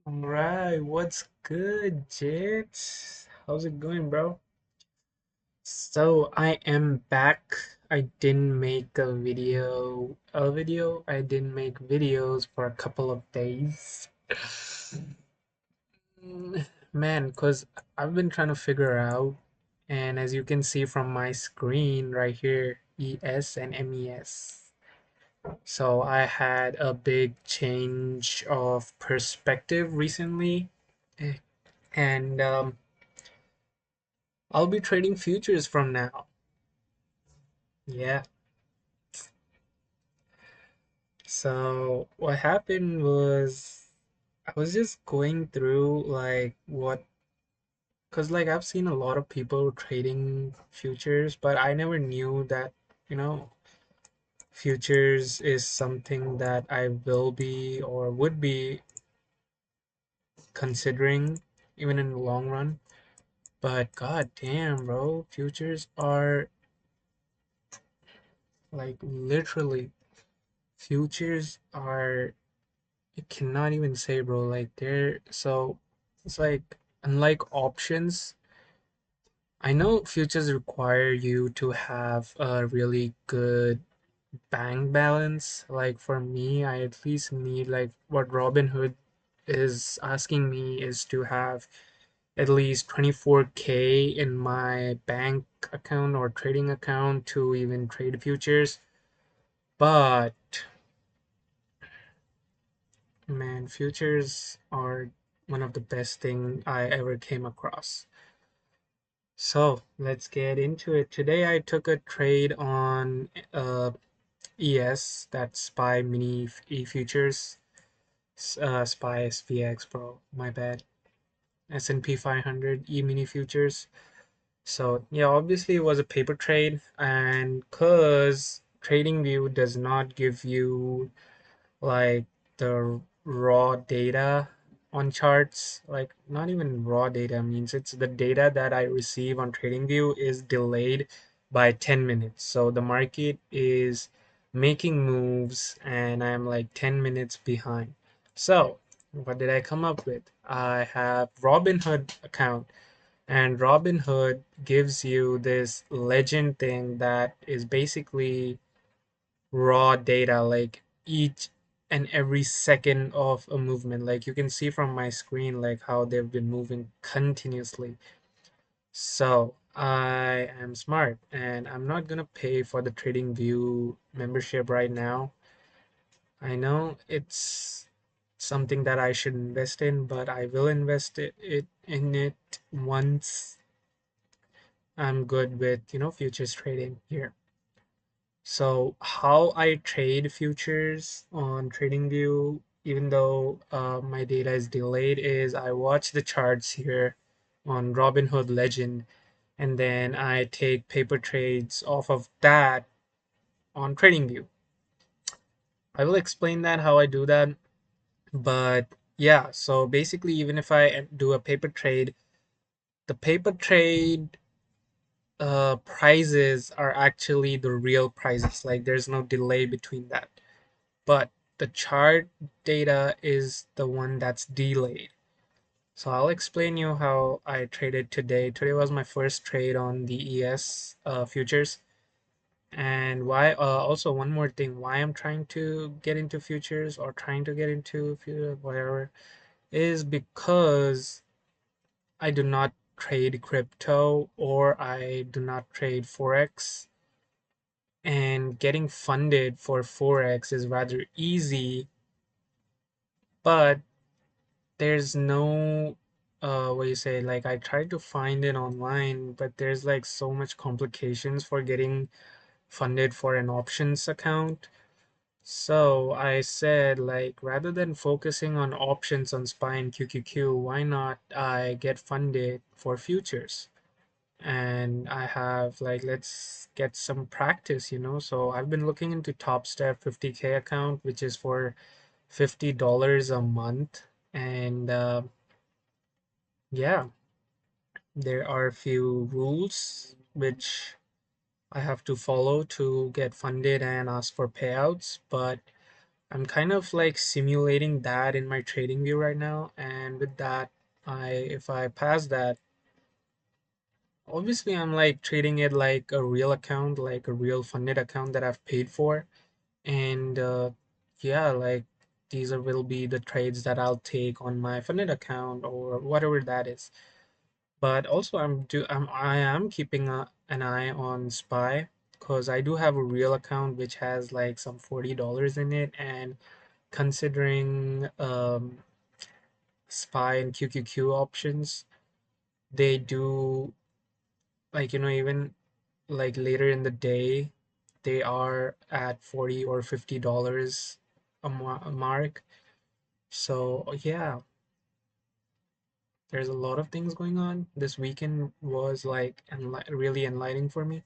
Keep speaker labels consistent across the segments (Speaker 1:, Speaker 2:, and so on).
Speaker 1: Alright, what's good, Jits? How's it going, bro? So I am back. I didn't make a video. I didn't make videos for a couple of days. Man, because I've been trying to figure out, and as you can see from my screen right here, ES and MES. So I had a big change of perspective recently, eh, and I'll be trading futures from now. Yeah. So what happened was I was just going through because I've seen a lot of people trading futures, but I never knew that, you know, futures is something that I will be or would be considering even in the long run. But god damn, bro, futures are literally futures are you cannot even say, bro. It's like unlike options. I know futures require you to have a really good bank balance. Like for me, I at least need like what Robinhood is asking me is to have at least 24K in my bank account or trading account to even trade futures. But man, futures are one of the best thing I ever came across. So let's get into it. Today I took a trade on ES, that's SPY mini E futures, SPY SPX, bro. My bad. S&P 500 E mini futures. So yeah, obviously it was a paper trade, and cause TradingView does not give you like the raw data on charts, like not even raw data, means it's the data that I receive on TradingView is delayed by 10 minutes. So the market is making moves and I'm like 10 minutes behind. So what did I come up with? I have Robinhood account, and Robinhood gives you this legend thing that is basically raw data, like each and every second of a movement. Like you can see from my screen, like how they've been moving continuously. So I am smart and I'm not gonna pay for the TradingView membership right now. I know it's something that I should invest in, but I will invest it once I'm good with, futures trading here. So how I trade futures on TradingView, even though my data is delayed, is I watch the charts here on Robinhood Legend, and then I take paper trades off of that on TradingView. I will explain that how I do that, but yeah, so basically, even if I do a paper trade, the paper trade prices are actually the real prices. Like there's no delay between that. But the chart data is the one that's delayed. So I'll explain you how I traded today. Today was my first trade on the ES futures. And why, also one more thing, why I'm trying to get into futures or trying to get into futures, whatever, is because I do not trade crypto or I do not trade Forex. And getting funded for Forex is rather easy, but there's no what you say, like I tried to find it online, but there's like so much complications for getting funded for an options account. So I said, like, rather than focusing on options on SPY and QQQ, why not I get funded for futures? And I have like, let's get some practice. So I've been looking into Top Step 50K account, which is for $50 a month. And yeah, there are a few rules which I have to follow to get funded and ask for payouts. But I'm kind of like simulating that in my trading view right now, and with that, if I pass that, obviously I'm like treating it like a real account, like a real funded account that I've paid for, and yeah, like will be the trades that I'll take on my funded account or whatever that is. But also I am keeping an eye on SPY, because I do have a real account which has like some $40 in it, and considering SPY and QQQ options, they do, like, even like later in the day, they are at 40 or $50 a mark. So yeah, there's a lot of things going on. This weekend was like really enlightening for me.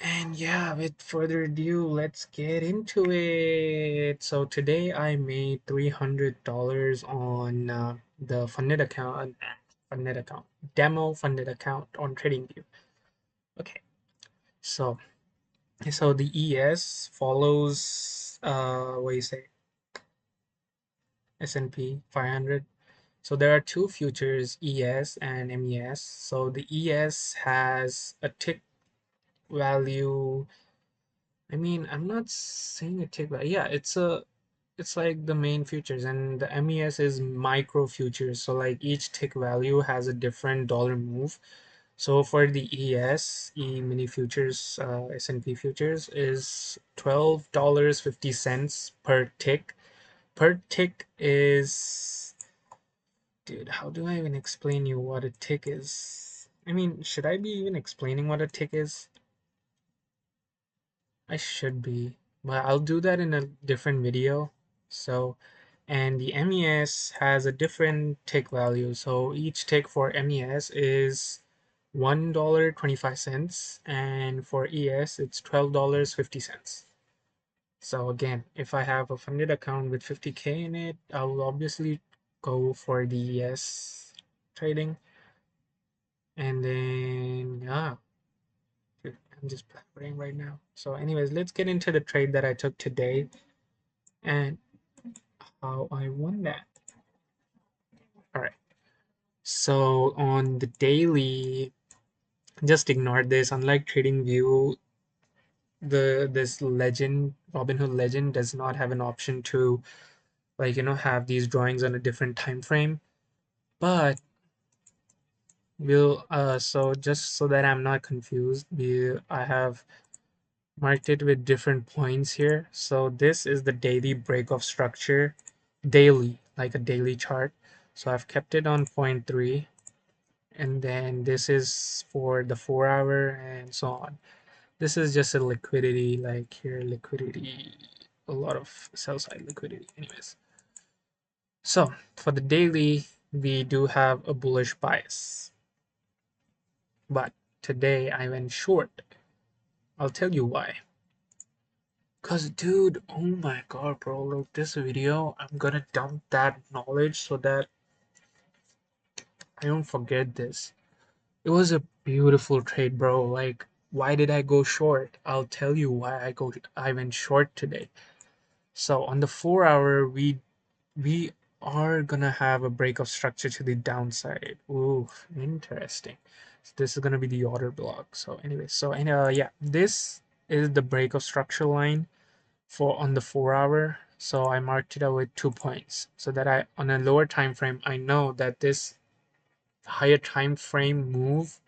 Speaker 1: And yeah, with further ado, let's get into it. So today I made $300 on the funded account, demo funded account on TradingView. Okay, so the ES follows what do you say, S&P 500. So there are two futures, ES and MES. So the ES has a tick value. I mean, I'm not saying a tick value. Yeah, it's like the main futures, and the MES is micro futures. So like each tick value has a different dollar move. So for the mini futures, S&P futures is $12.50 per tick. Per tick is, dude, how do I even explain you what a tick is? I mean, should I be even explaining what a tick is? I should be, but I'll do that in a different video. So, and the MES has a different tick value. So each tick for MES is $1.25, and for ES it's $12.50. So again, if I have a funded account with 50K in it, I will obviously go for the ES trading. And then yeah, I'm just blabbering right now. So anyways, let's get into the trade that I took today and how I won that. All right. So on the daily, just ignore this. Unlike TradingView, this legend, Robinhood legend, does not have an option to, like, have these drawings on a different time frame. But we'll so just so that I'm not confused, I have marked it with different points here. So this is the daily break of structure, daily, like a daily chart. So I've kept it on point 3, and then this is for the 4 hour and so on. This is just a liquidity, like here, liquidity, a lot of sell side liquidity. Anyways, so for the daily, we do have a bullish bias, but today I went short. I'll tell you why. Cause dude, oh my god, bro, look, this video, I'm gonna dump that knowledge so that I don't forget this. It was a beautiful trade, bro. Like, why did I go short? I'll tell you why I went short today. So on the 4 hour, we are gonna have a break of structure to the downside. Ooh, interesting. So this is gonna be the order block. So anyway, yeah, this is the break of structure line for on the 4 hour. So I marked it out with 2 points so that I, on a lower time frame, I know that this higher time frame move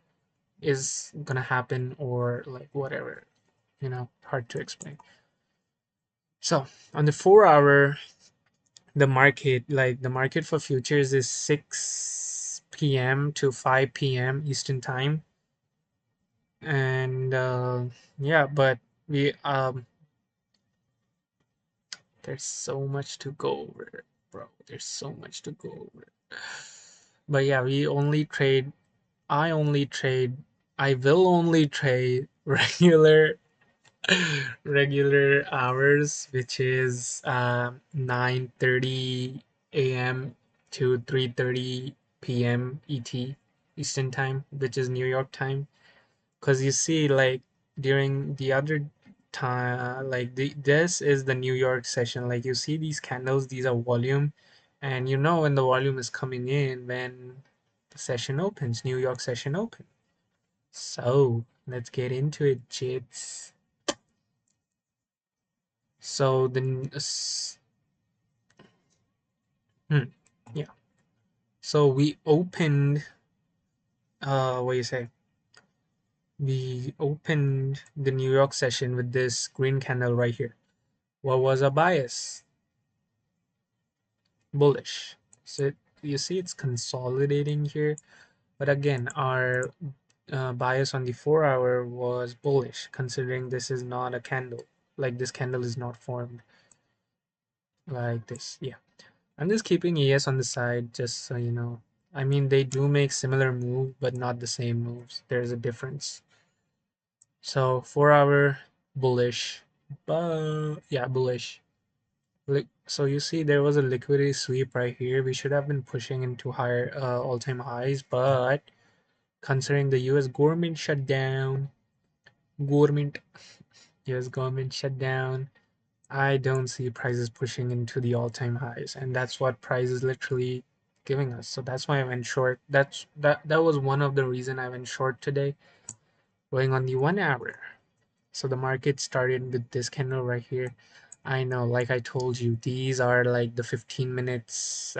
Speaker 1: is gonna happen, or like whatever, hard to explain. So on the 4 hour, the market for futures is 6 p.m. to 5 p.m. Eastern time. And yeah, but we there's so much to go over, bro. There's so much to go over. But yeah, I only trade, I will only trade regular hours, which is 9:30 a.m. to 3:30 p.m. ET, Eastern time, which is New York time. Because you see, like, during the other time, like this is the New York session. Like you see these candles, these are volume, and you know when the volume is coming in when the session opens, New York session open. So let's get into it, jits. So hmm, yeah. So we opened, what do you say? We opened the New York session with this green candle right here. What was our bias? Bullish. So you see it's consolidating here, but again, our bias on the 4 hour was bullish, considering this is not a candle. Like this candle is not formed like this. Yeah. I'm just keeping ES on the side just so you know. I mean, they do make similar moves, but not the same moves. There's a difference. So 4 hour bullish, but yeah, bullish. Like so, you see there was a liquidity sweep right here. We should have been pushing into higher all-time highs, but considering the U.S. government shutdown, government U.S. government shutdown, I don't see prices pushing into the all-time highs, and that's what price is literally giving us. So that's why I went short. That was one of the reason I went short today, going on the 1 hour. So the market started with this candle right here. I know, like I told you, these are like the 15 minutes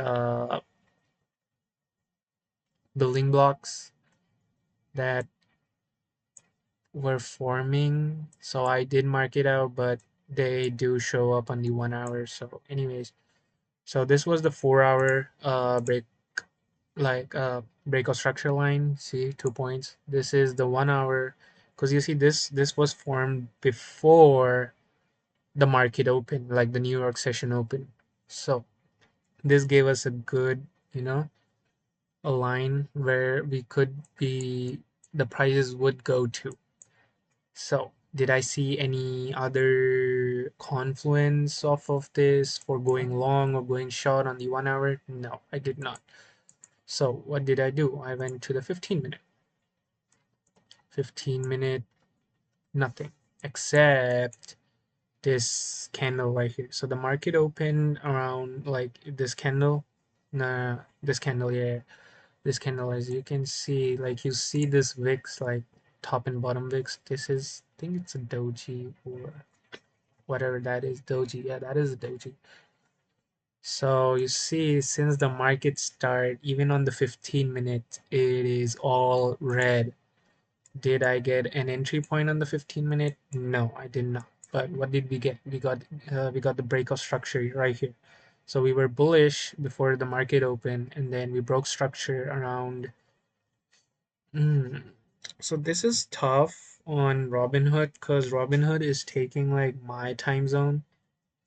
Speaker 1: building blocks that were forming. So I did mark it out, but they do show up on the 1 hour. So anyways, so this was the 4 hour break, like break of structure line. See, 2 points. This is the 1 hour, because you see this was formed before the market open, like the New York session open. So this gave us a good, a line where we could be, the prices would go to. So did I see any other confluence off of this for going long or going short on the 1 hour? No, I did not. So what did I do? I went to the 15 minute. 15 minute, nothing except this candle right here. So the market opened around like this candle. Nah, this candle, yeah. This candle, as you can see, like you see this VIX, like top and bottom VIX. This is, I think it's a doji or whatever that is. Doji, yeah, that is a doji. So you see, since the market start, even on the 15 minute, it is all red. Did I get an entry point on the 15 minute? No, I did not. But what did we get? We got the break of structure right here. So we were bullish before the market opened, and then we broke structure around. So this is tough on Robinhood because Robinhood is taking like my time zone,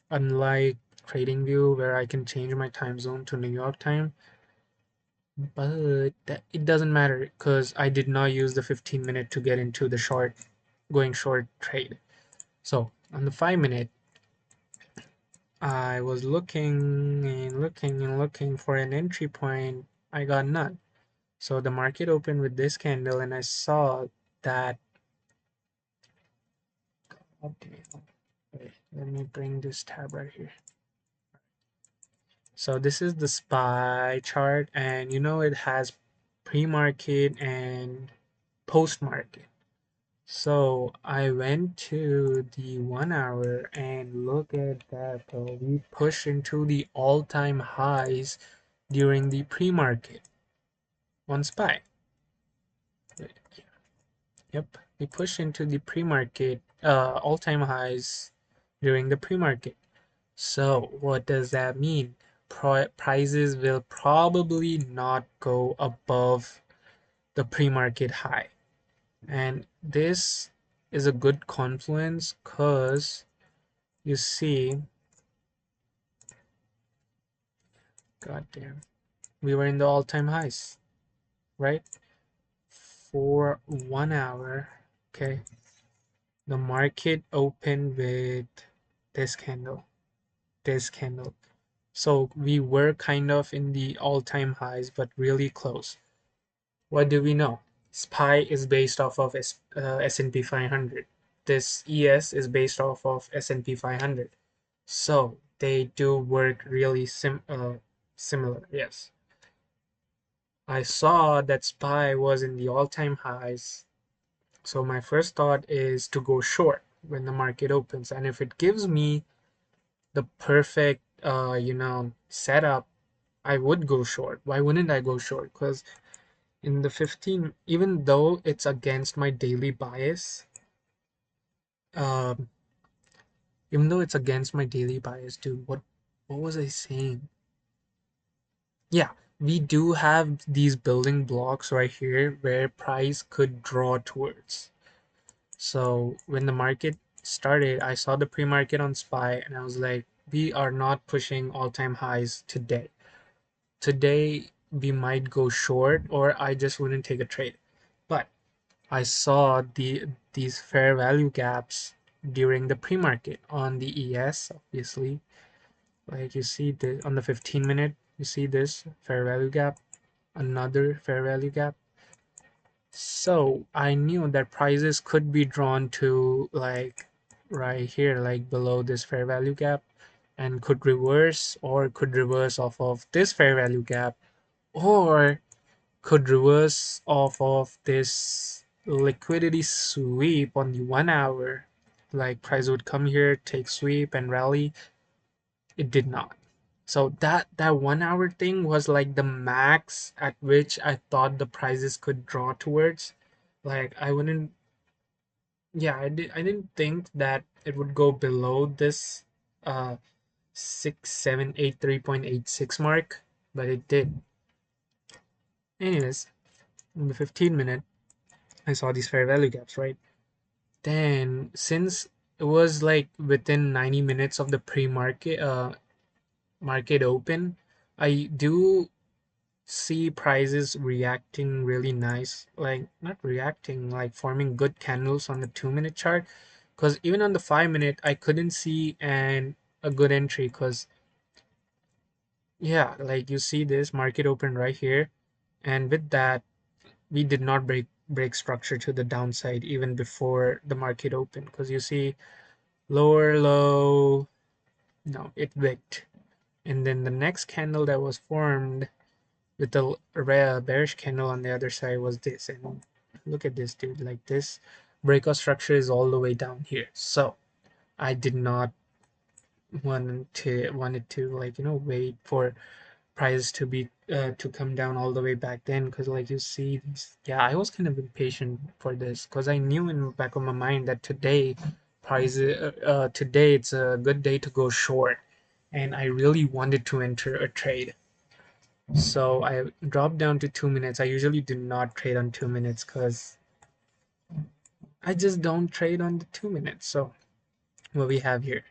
Speaker 1: unlike TradingView where I can change my time zone to New York time. But it doesn't matter because I did not use the 15 minute to get into the going short trade. So on the 5 minute, I was looking and looking and looking for an entry point. I got none. So the market opened with this candle, and I saw that. Okay, wait, let me bring this tab right here. So this is the SPY chart, and it has pre-market and post-market. So I went to the 1 hour and look at that, bro. We pushed into the all-time highs during the pre-market on SPY. Yep, we pushed into the pre-market all-time highs during the pre-market. So what does that mean? Prices will probably not go above the pre-market high. And this is a good confluence because you see, goddamn, we were in the all-time highs, right? For 1 hour, okay, the market opened with this candle, this candle. So we were kind of in the all-time highs, but really close. What do we know? SPY is based off of S&P 500. this ES is based off of S&P 500. So they do work really similar. Yes. I saw that SPY was in the all-time highs. So my first thought is to go short when the market opens. And if it gives me the perfect, setup, I would go short. Why wouldn't I go short? Because in the 15, even though it's against my daily bias, um, dude, what was I saying? Yeah, we do have these building blocks right here where price could draw towards. So when the market started, I saw the pre-market on SPY and I was like, we are not pushing all-time highs today. Today we might go short or I just wouldn't take a trade. But I saw these fair value gaps during the pre-market on the ES, obviously. Like you see the on the 15 minute, you see this fair value gap, another fair value gap. So I knew that prices could be drawn to like right here, like below this fair value gap, and could reverse or could reverse off of this fair value gap, or could reverse off of this liquidity sweep on the 1 hour. Like price would come here, take sweep and rally. It did not. So that 1 hour thing was like the max at which I thought the prices could draw towards. Like I wouldn't, yeah, I didn't think that it would go below this 6783.86 mark, but it did. Anyways, in the 15 minute, I saw these fair value gaps, right? Then since it was like within 90 minutes of the pre-market market open, I do see prices reacting really nice, like not reacting, like forming good candles on the 2 minute chart. Because even on the 5 minute I couldn't see a good entry. Because yeah, like you see this market open right here, and with that we did not break structure to the downside even before the market opened. Because you see lower low, no, it wicked, and then the next candle that was formed with the bearish candle on the other side was this. And look at this, dude, like this breakout structure is all the way down here. So I did not wanted to like wait for price to be to come down all the way back then. Because like you see these, yeah, I was kind of impatient for this because I knew in the back of my mind that today it's a good day to go short, and I really wanted to enter a trade. So I dropped down to 2 minutes. I usually do not trade on 2 minutes because I just don't trade on the 2 minutes. So what we have here.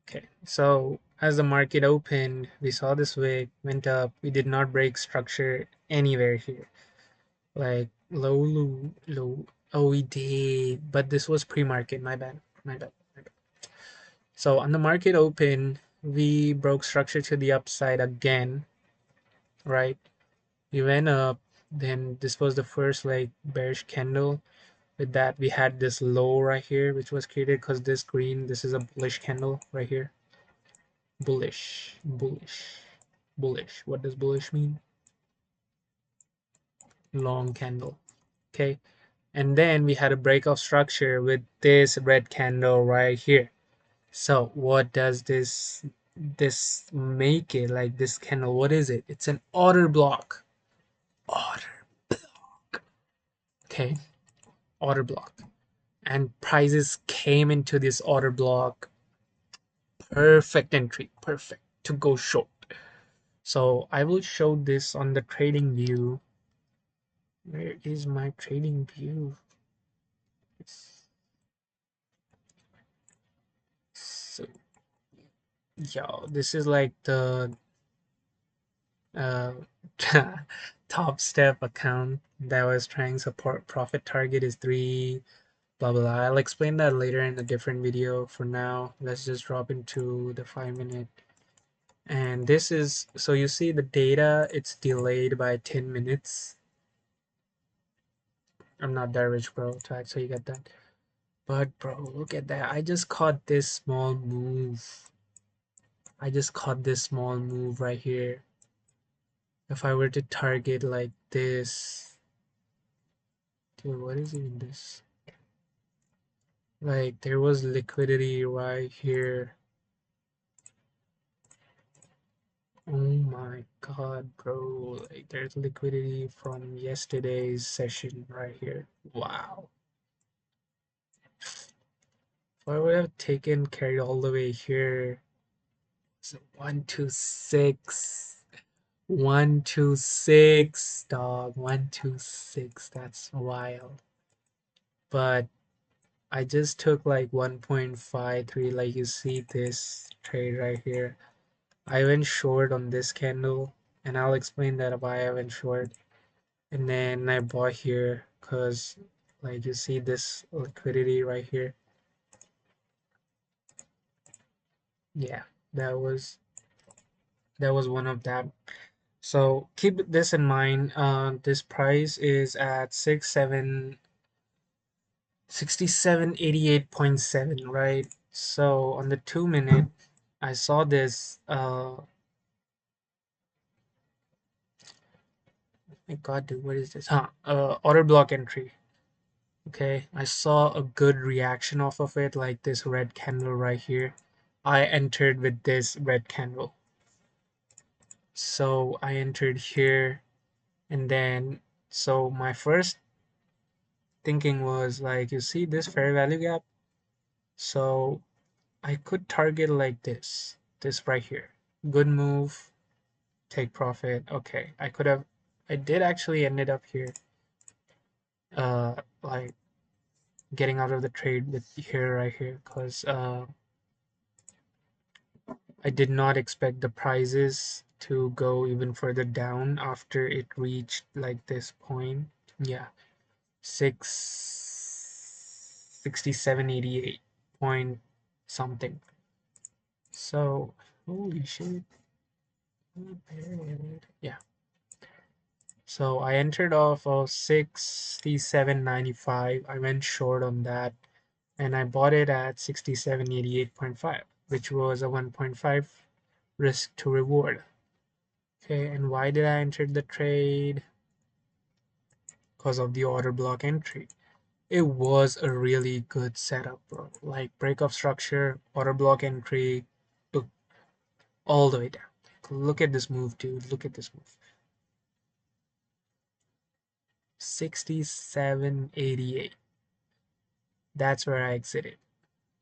Speaker 1: Okay, so as the market opened, we saw this wick went up. We did not break structure anywhere here. Like low, low, low. Oh, we did, but this was pre-market. My bad. My bad. My bad. So on the market open, we broke structure to the upside again, right? We went up, then this was the first like bearish candle. With that we had this low right here which was created because this green, this is a bullish candle right here. Bullish, bullish, bullish. What does bullish mean? Long candle. Okay, and then we had a breakout structure with this red candle right here. So what does this make it? Like this candle, what is it? It's an order block. Order. Okay, order block. And prices came into this order block. Perfect entry, perfect to go short. So I will show this on the trading view. Where is my trading view? So yo, this is like the uh top step account that was trying support. Profit target is 3, blah blah blah. I'll explain that later in a different video. For now, let's just drop into the 5 minute. And this is, so you see the data, it's delayed by 10 minutes. I'm not that rich, bro, to actually get that. But bro, look at that. I just caught this small move. I just caught this small move right here. If I were to target like this, dude, what is even this? Like there was liquidity right here. Oh my god, bro. Like there's liquidity from yesterday's session right here. Wow. If I would have taken carried all the way here, so 126. 126, dog. 126. That's wild. But I just took like 1.53, like you see this trade right here. I went short on this candle, and I'll explain that why I went short. And then I bought here because like you see this liquidity right here. Yeah, that was one of them. So keep this in mind. This price is at 6788.7, right? So on the 2 minute, I saw this my god, dude, what is this? Order block entry. Okay, I saw a good reaction off of it, like this red candle right here. I entered with this red candle. So I entered here, and then so my first thinking was like, you see this fair value gap? So I could target like this right here. Good move, take profit. Okay, I did actually ended up here, like getting out of the trade with here right here, because I did not expect the prices to go even further down after it reached like this point. Yeah, 667.88 point something. So holy shit. Yeah. So I entered off of 67.95. I went short on that, and I bought it at 67.88.5, which was a 1.5 risk to reward. Okay, and why did I enter the trade? Because of the order block entry. It was a really good setup, bro. Like break of structure, order block entry, look all the way down. Look at this move, dude. Look at this move. 67.88. That's where I exited.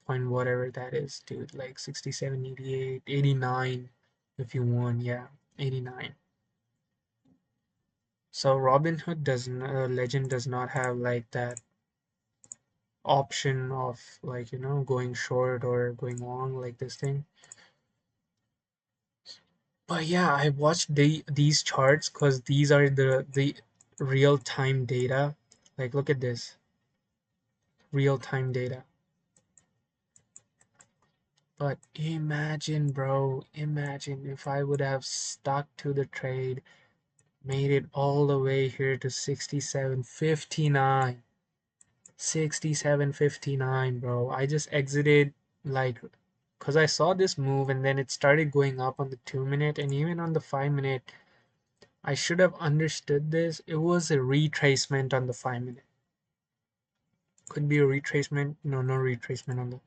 Speaker 1: Point whatever that is, dude. Like 67.88, 89 if you want. Yeah, 89. So Robinhood doesn't, Legend does not have like that option of like going short or going long like this thing. But yeah, I watched these charts because these are the real-time data. Like look at this real-time data. But imagine, bro, imagine if I would have stuck to the trade, made it all the way here to 67.59. 67.59, bro. I just exited like because I saw this move and then it started going up on the 2 minute, and even on the 5 minute. I should have understood this. It was a retracement on the 5 minute. Could be a retracement. No, no retracement on the.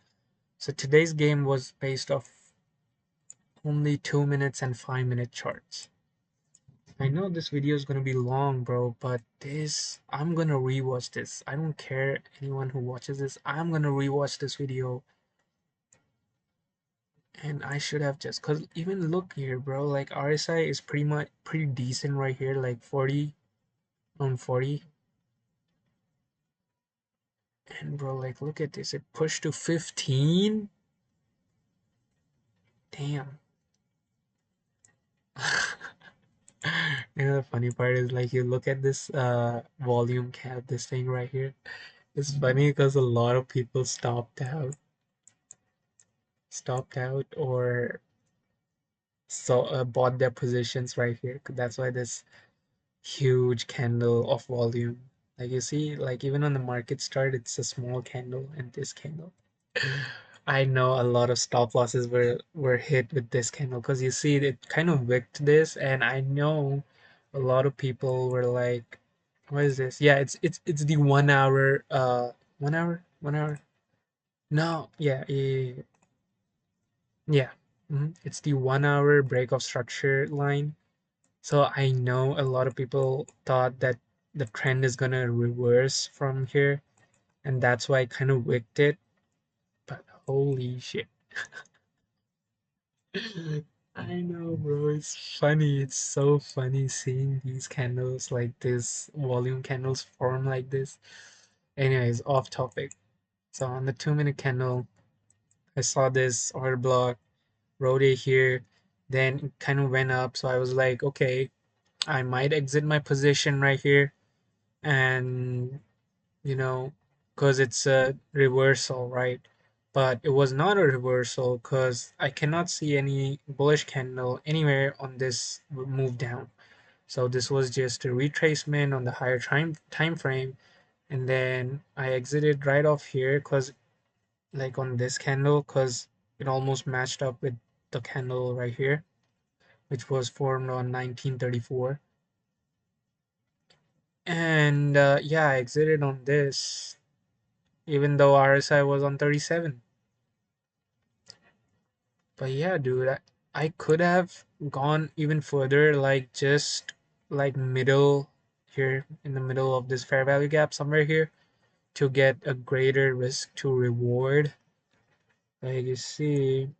Speaker 1: So today's game was based off only 2 minutes and 5 minute charts. I know this video is gonna be long, bro, but I'm gonna rewatch this. I don't care anyone who watches this. I'm gonna rewatch this video, and I should have just cause even look here, bro. Like RSI is pretty decent right here, like 40 on 40. And bro, like look at this. It pushed to 15. Damn. The funny part is like you look at this volume cap, this thing right here. It's funny because a lot of people stopped out or bought their positions right here. That's why this huge candle of volume. Like you see, like even on the market start, it's a small candle and this candle. I know a lot of stop losses were hit with this candle because you see it kind of wicked this, and I know a lot of people were like, "What is this?" Yeah, it's the 1 hour 1 hour. No, yeah, yeah, yeah. It's the 1 hour break of structure line. So I know a lot of people thought that the trend is gonna reverse from here, and that's why I kind of wicked it. But holy shit. I know, bro. It's funny. It's so funny seeing these candles like this, volume candles form like this. Anyways, off topic. So on the 2 minute candle, I saw this order block, wrote it here, then it kind of went up. So I was like, okay, I might exit my position right here, and you know, because it's a reversal, right? But it was not a reversal because I cannot see any bullish candle anywhere on this move down. So this was just a retracement on the higher time frame, and then I exited right off here because like on this candle because it almost matched up with the candle right here, which was formed on 1934. And yeah, I exited on this even though RSI was on 37. But yeah, dude, I could have gone even further, like just like middle here in the middle of this fair value gap somewhere here to get a greater risk to reward. Like you see,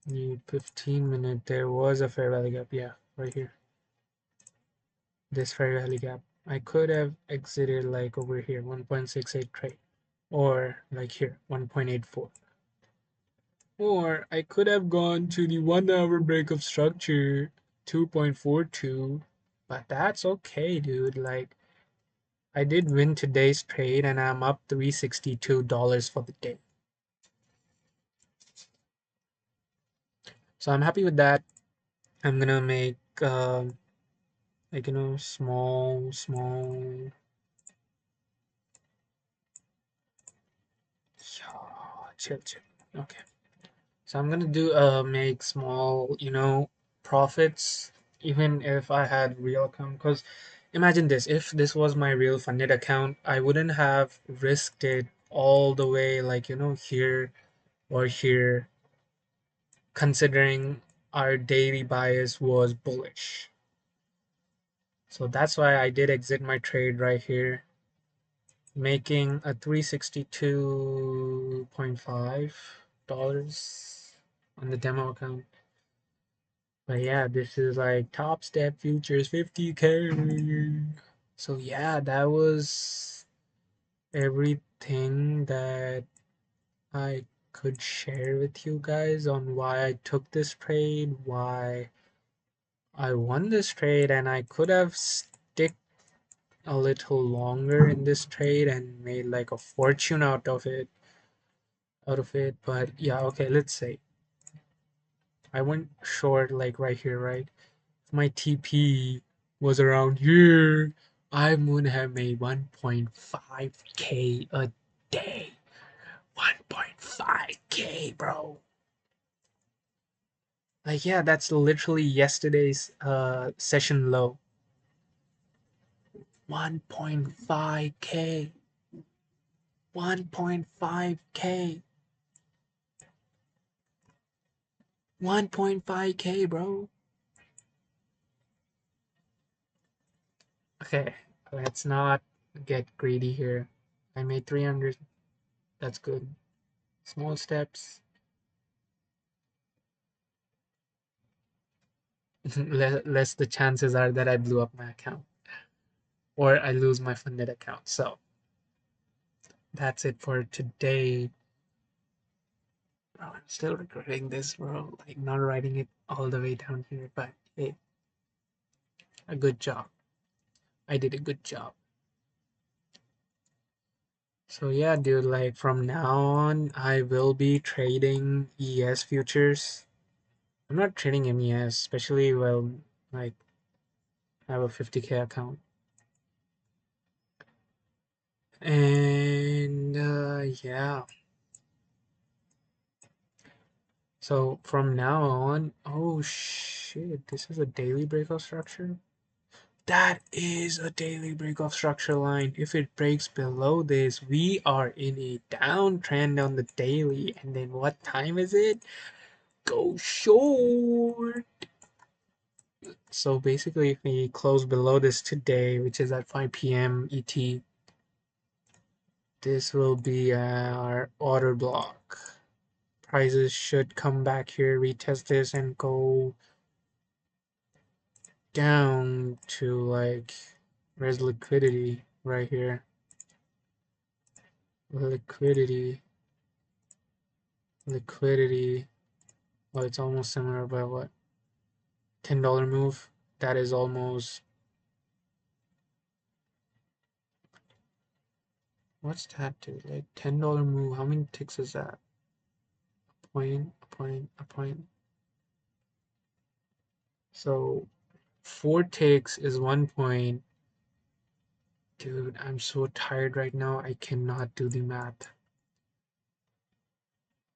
Speaker 1: the 15 minute, there was a fair value gap. Yeah, right here. This fair value gap. I could have exited like over here, 1.68 trade, or like here, 1.84. Or I could have gone to the 1 hour break of structure 2.42, but that's okay, dude. Like, I did win today's trade and I'm up $362 for the day. So I'm happy with that. I'm gonna make, like, small. Yeah, chill. Okay. So I'm gonna do make small, profits even if I had real account. Because imagine this, if this was my real funded account, I wouldn't have risked it all the way like, here or here, considering our daily bias was bullish. So that's why I did exit my trade right here, making a 362.5 dollars on the demo account. But yeah, this is like Top Step Futures 50K. So yeah, that was everything that I could share with you guys on why I took this trade, why I won this trade, and I could have stick a little longer in this trade and made like a fortune out of it. But yeah, okay, let's say I went short like right here, right? My TP was around here, I would have made 1.5K a day. 1.5K, bro. Like, yeah, that's literally yesterday's session low. 1.5K. 1.5K. 1.5K, bro. Okay, let's not get greedy here. I made 300. That's good. Small steps. Less the chances are that I blew up my account or I lose my funded account. So that's it for today. Bro, I'm still recording this, bro. Like, not writing it all the way down here, but hey, a good job. I did a good job. So yeah, dude, like from now on, I will be trading ES futures. I'm not trading MES, especially well, like I have a 50K account. And yeah, so from now on, oh shit, this is a daily breakout structure. That is a daily breakout structure line. If it breaks below this, we are in a downtrend on the daily. And then what time is it? Go short. So basically, if we close below this today, which is at 5 p.m. ET, this will be our order block. Prices should come back here, retest this, and go down to like, where's liquidity? Right here. Liquidity. Liquidity. Well, it's almost similar, but what? $10 move. That is almost. What's that, dude? Like $10 move. How many ticks is that? A point, a point, a point. So 4 ticks is 1 point. Dude, I'm so tired right now. I cannot do the math.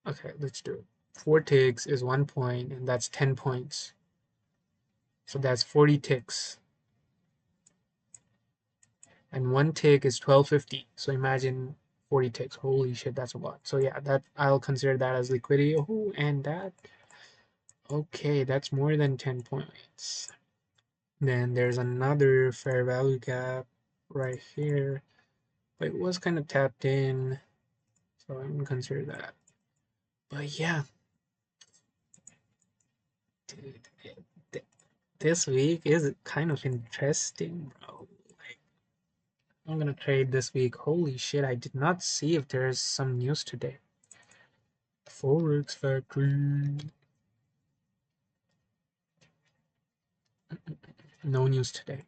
Speaker 1: Okay, let's do it. 4 ticks is 1 point, and that's 10 points. So that's 40 ticks. And 1 tick is 1250. So imagine 40 ticks. Holy shit, that's a lot. So yeah, that I'll consider that as liquidity. Oh, and that. Okay, that's more than 10 points. Then there's another fair value gap right here. But it was kind of tapped in. So I'm gonna consider that. But yeah, dude, this week is kind of interesting, bro. Like, I'm gonna trade this week. Holy shit, I did not see if there's some news today. Forex Factory. No news today.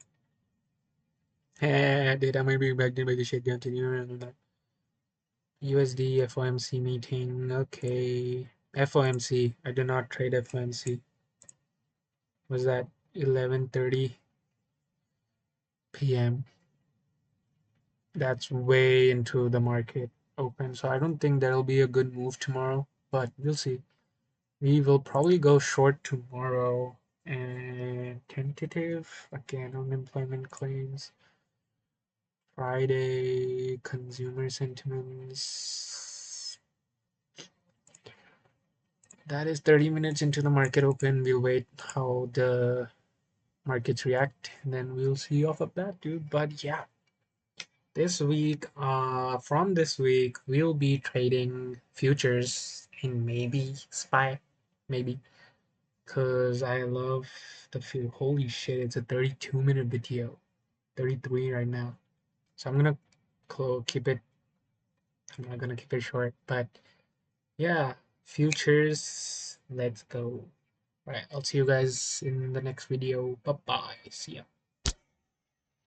Speaker 1: Data might be impacted by the shakedown. USD FOMC meeting. Okay. FOMC. I do not trade FOMC. Was that 11:30 p.m.? That's way into the market open. So I don't think there'll be a good move tomorrow, but we'll see. We will probably go short tomorrow. And tentative again, unemployment claims. Friday consumer sentiments. That is 30 minutes into the market open. We'll wait how the markets react, and then we'll see off of that, dude. But yeah, this week, from this week, we'll be trading futures in maybe SPY, maybe, because I love the feel. Holy shit, it's a 32-minute video, 33 right now. So I'm gonna keep it. I'm not gonna keep it short, but yeah, futures. Let's go. All right, I'll see you guys in the next video. Bye bye. See ya.